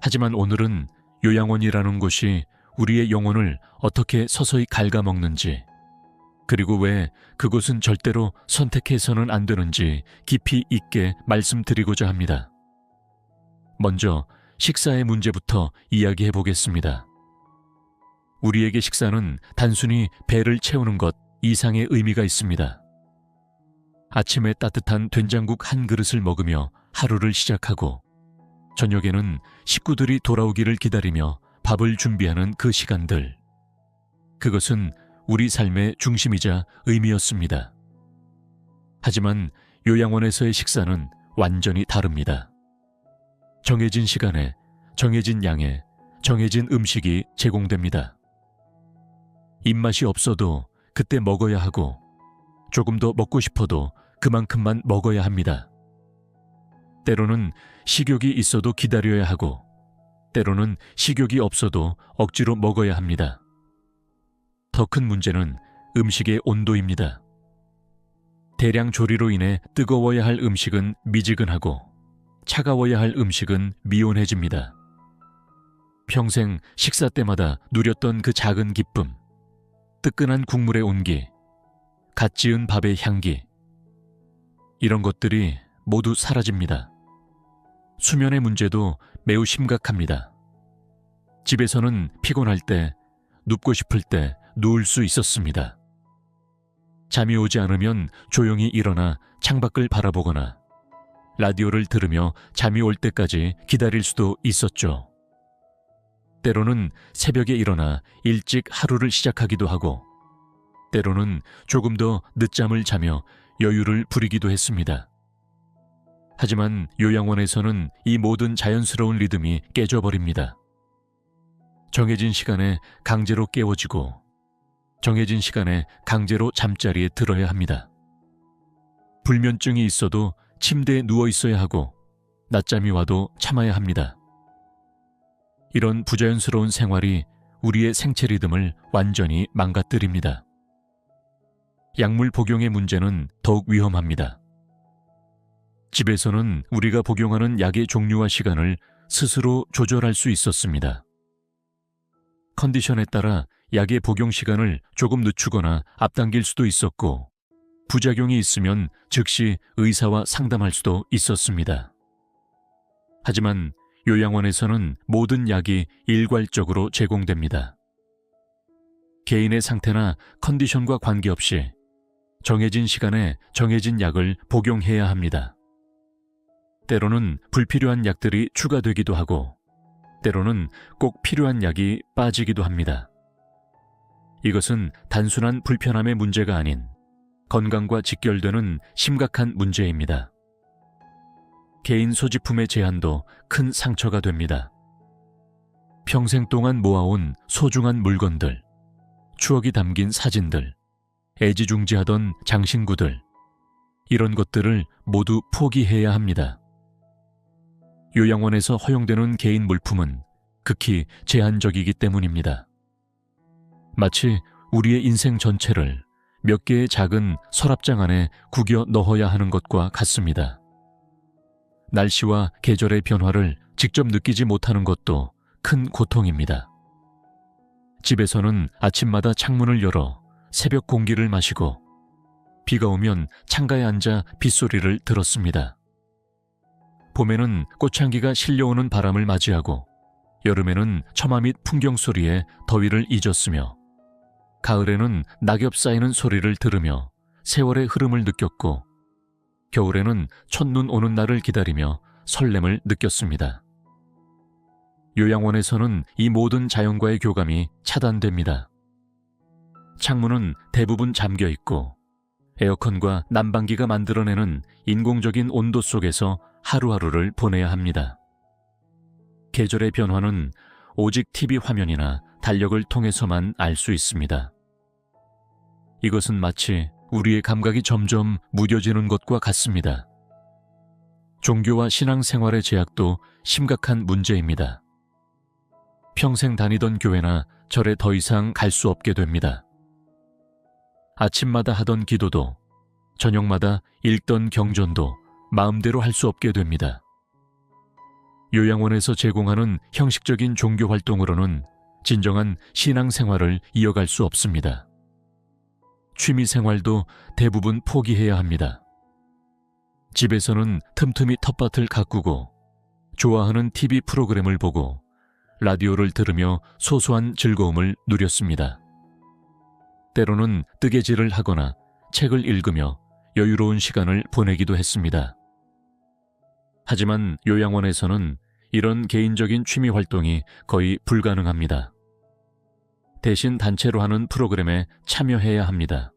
[SPEAKER 2] 하지만 오늘은 요양원이라는 곳이 우리의 영혼을 어떻게 서서히 갉아먹는지, 그리고 왜 그곳은 절대로 선택해서는 안 되는지 깊이 있게 말씀드리고자 합니다. 먼저 식사의 문제부터 이야기해 보겠습니다. 우리에게 식사는 단순히 배를 채우는 것 이상의 의미가 있습니다. 아침에 따뜻한 된장국 한 그릇을 먹으며 하루를 시작하고, 저녁에는 식구들이 돌아오기를 기다리며 밥을 준비하는 그 시간들. 그것은 우리 삶의 중심이자 의미였습니다. 하지만 요양원에서의 식사는 완전히 다릅니다. 정해진 시간에, 정해진 양에, 정해진 음식이 제공됩니다. 입맛이 없어도 그때 먹어야 하고, 조금 더 먹고 싶어도 그만큼만 먹어야 합니다. 때로는 식욕이 있어도 기다려야 하고, 때로는 식욕이 없어도 억지로 먹어야 합니다. 더 큰 문제는 음식의 온도입니다. 대량 조리로 인해 뜨거워야 할 음식은 미지근하고, 차가워야 할 음식은 미온해집니다. 평생 식사 때마다 누렸던 그 작은 기쁨, 뜨끈한 국물의 온기, 갓 지은 밥의 향기, 이런 것들이 모두 사라집니다. 수면의 문제도 매우 심각합니다. 집에서는 피곤할 때, 눕고 싶을 때 누울 수 있었습니다. 잠이 오지 않으면 조용히 일어나 창밖을 바라보거나 라디오를 들으며 잠이 올 때까지 기다릴 수도 있었죠. 때로는 새벽에 일어나 일찍 하루를 시작하기도 하고, 때로는 조금 더 늦잠을 자며 여유를 부리기도 했습니다. 하지만 요양원에서는 이 모든 자연스러운 리듬이 깨져버립니다. 정해진 시간에 강제로 깨워지고, 정해진 시간에 강제로 잠자리에 들어야 합니다. 불면증이 있어도 침대에 누워 있어야 하고, 낮잠이 와도 참아야 합니다. 이런 부자연스러운 생활이 우리의 생체 리듬을 완전히 망가뜨립니다. 약물 복용의 문제는 더욱 위험합니다. 집에서는 우리가 복용하는 약의 종류와 시간을 스스로 조절할 수 있었습니다. 컨디션에 따라 약의 복용 시간을 조금 늦추거나 앞당길 수도 있었고, 부작용이 있으면 즉시 의사와 상담할 수도 있었습니다. 하지만 요양원에서는 모든 약이 일괄적으로 제공됩니다. 개인의 상태나 컨디션과 관계없이 정해진 시간에 정해진 약을 복용해야 합니다. 때로는 불필요한 약들이 추가되기도 하고, 때로는 꼭 필요한 약이 빠지기도 합니다. 이것은 단순한 불편함의 문제가 아닌 건강과 직결되는 심각한 문제입니다. 개인 소지품의 제한도 큰 상처가 됩니다. 평생 동안 모아온 소중한 물건들, 추억이 담긴 사진들, 애지중지하던 장신구들, 이런 것들을 모두 포기해야 합니다. 요양원에서 허용되는 개인 물품은 극히 제한적이기 때문입니다. 마치 우리의 인생 전체를 몇 개의 작은 서랍장 안에 구겨 넣어야 하는 것과 같습니다. 날씨와 계절의 변화를 직접 느끼지 못하는 것도 큰 고통입니다. 집에서는 아침마다 창문을 열어 새벽 공기를 마시고, 비가 오면 창가에 앉아 빗소리를 들었습니다. 봄에는 꽃향기가 실려오는 바람을 맞이하고, 여름에는 처마 및 풍경 소리에 더위를 잊었으며 가을에는 낙엽 쌓이는 소리를 들으며 세월의 흐름을 느꼈고 겨울에는 첫눈 오는 날을 기다리며 설렘을 느꼈습니다. 요양원에서는 이 모든 자연과의 교감이 차단됩니다. 창문은 대부분 잠겨 있고 에어컨과 난방기가 만들어내는 인공적인 온도 속에서 하루하루를 보내야 합니다. 계절의 변화는 오직 TV 화면이나 달력을 통해서만 알 수 있습니다. 이것은 마치 우리의 감각이 점점 무뎌지는 것과 같습니다. 종교와 신앙생활의 제약도 심각한 문제입니다. 평생 다니던 교회나 절에 더 이상 갈 수 없게 됩니다. 아침마다 하던 기도도, 저녁마다 읽던 경전도 마음대로 할 수 없게 됩니다. 요양원에서 제공하는 형식적인 종교 활동으로는 진정한 신앙생활을 이어갈 수 없습니다. 취미생활도 대부분 포기해야 합니다. 집에서는 틈틈이 텃밭을 가꾸고 좋아하는 TV 프로그램을 보고 라디오를 들으며 소소한 즐거움을 누렸습니다. 때로는 뜨개질을 하거나 책을 읽으며 여유로운 시간을 보내기도 했습니다. 하지만 요양원에서는 이런 개인적인 취미 활동이 거의 불가능합니다. 대신 단체로 하는 프로그램에 참여해야 합니다.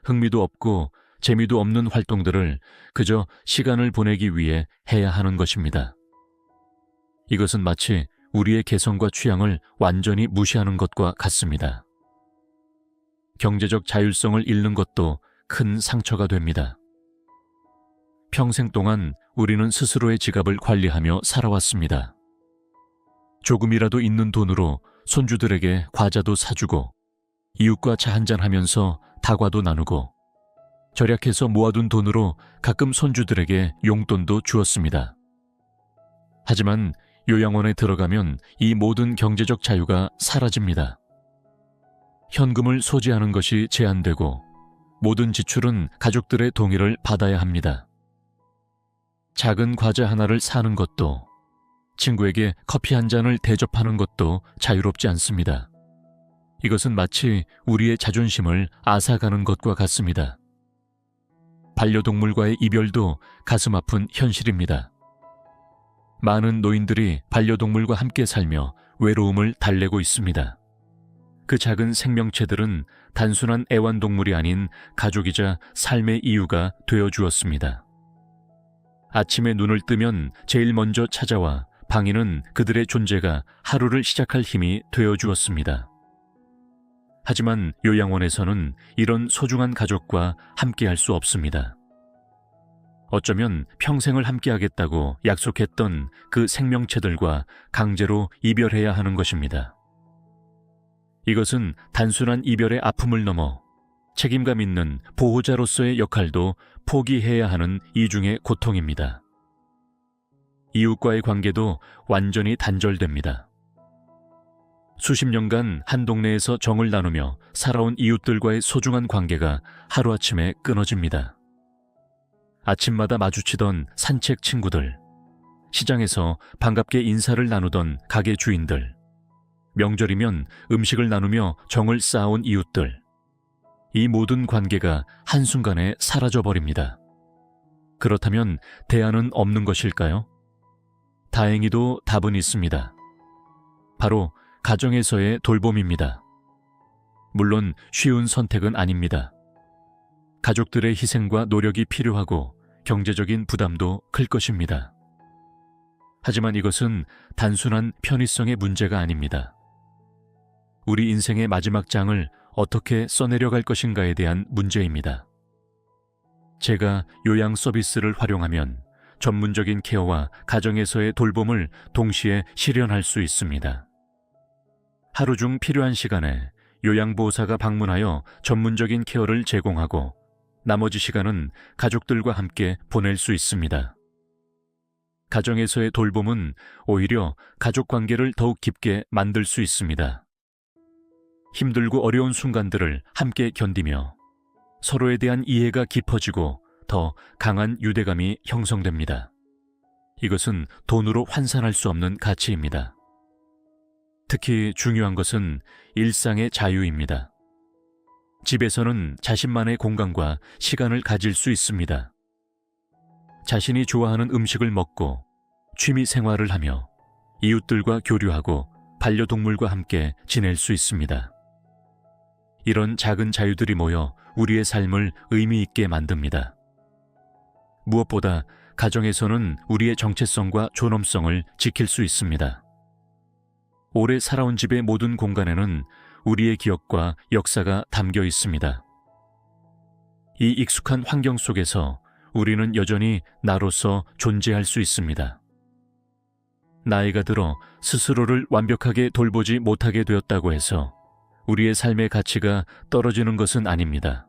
[SPEAKER 2] 흥미도 없고 재미도 없는 활동들을 그저 시간을 보내기 위해 해야 하는 것입니다. 이것은 마치 우리의 개성과 취향을 완전히 무시하는 것과 같습니다. 경제적 자율성을 잃는 것도 큰 상처가 됩니다. 평생 동안 우리는 스스로의 지갑을 관리하며 살아왔습니다. 조금이라도 있는 돈으로 손주들에게 과자도 사주고 이웃과 차 한잔 하면서 다과도 나누고 절약해서 모아둔 돈으로 가끔 손주들에게 용돈도 주었습니다. 하지만 요양원에 들어가면 이 모든 경제적 자유가 사라집니다. 현금을 소지하는 것이 제한되고 모든 지출은 가족들의 동의를 받아야 합니다. 작은 과자 하나를 사는 것도 친구에게 커피 한 잔을 대접하는 것도 자유롭지 않습니다. 이것은 마치 우리의 자존심을 앗아가는 것과 같습니다. 반려동물과의 이별도 가슴 아픈 현실입니다. 많은 노인들이 반려동물과 함께 살며 외로움을 달래고 있습니다. 그 작은 생명체들은 단순한 애완동물이 아닌 가족이자 삶의 이유가 되어주었습니다. 아침에 눈을 뜨면 제일 먼저 찾아와 방해는 그들의 존재가 하루를 시작할 힘이 되어주었습니다. 하지만 요양원에서는 이런 소중한 가족과 함께할 수 없습니다. 어쩌면 평생을 함께하겠다고 약속했던 그 생명체들과 강제로 이별해야 하는 것입니다. 이것은 단순한 이별의 아픔을 넘어 책임감 있는 보호자로서의 역할도 포기해야 하는 이중의 고통입니다. 이웃과의 관계도 완전히 단절됩니다. 수십 년간 한 동네에서 정을 나누며 살아온 이웃들과의 소중한 관계가 하루아침에 끊어집니다. 아침마다 마주치던 산책 친구들, 시장에서 반갑게 인사를 나누던 가게 주인들, 명절이면 음식을 나누며 정을 쌓아온 이웃들, 이 모든 관계가 한순간에 사라져버립니다. 그렇다면 대안은 없는 것일까요? 다행히도 답은 있습니다. 바로 가정에서의 돌봄입니다. 물론 쉬운 선택은 아닙니다. 가족들의 희생과 노력이 필요하고 경제적인 부담도 클 것입니다. 하지만 이것은 단순한 편의성의 문제가 아닙니다. 우리 인생의 마지막 장을 어떻게 써내려갈 것인가에 대한 문제입니다. 제가 요양 서비스를 활용하면 전문적인 케어와 가정에서의 돌봄을 동시에 실현할 수 있습니다. 하루 중 필요한 시간에 요양보호사가 방문하여 전문적인 케어를 제공하고 나머지 시간은 가족들과 함께 보낼 수 있습니다. 가정에서의 돌봄은 오히려 가족 관계를 더욱 깊게 만들 수 있습니다. 힘들고 어려운 순간들을 함께 견디며 서로에 대한 이해가 깊어지고 더 강한 유대감이 형성됩니다. 이것은 돈으로 환산할 수 없는 가치입니다. 특히 중요한 것은 일상의 자유입니다. 집에서는 자신만의 공간과 시간을 가질 수 있습니다. 자신이 좋아하는 음식을 먹고 취미 생활을 하며 이웃들과 교류하고 반려동물과 함께 지낼 수 있습니다. 이런 작은 자유들이 모여 우리의 삶을 의미 있게 만듭니다. 무엇보다 가정에서는 우리의 정체성과 존엄성을 지킬 수 있습니다. 오래 살아온 집의 모든 공간에는 우리의 기억과 역사가 담겨 있습니다. 이 익숙한 환경 속에서 우리는 여전히 나로서 존재할 수 있습니다. 나이가 들어 스스로를 완벽하게 돌보지 못하게 되었다고 해서 우리의 삶의 가치가 떨어지는 것은 아닙니다.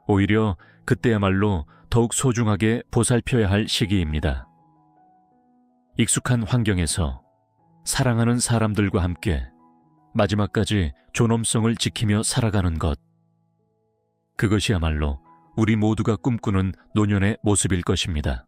[SPEAKER 2] 오히려 그때야말로 더욱 소중하게 보살펴야 할 시기입니다. 익숙한 환경에서 사랑하는 사람들과 함께 마지막까지 존엄성을 지키며 살아가는 것. 그것이야말로 우리 모두가 꿈꾸는 노년의 모습일 것입니다.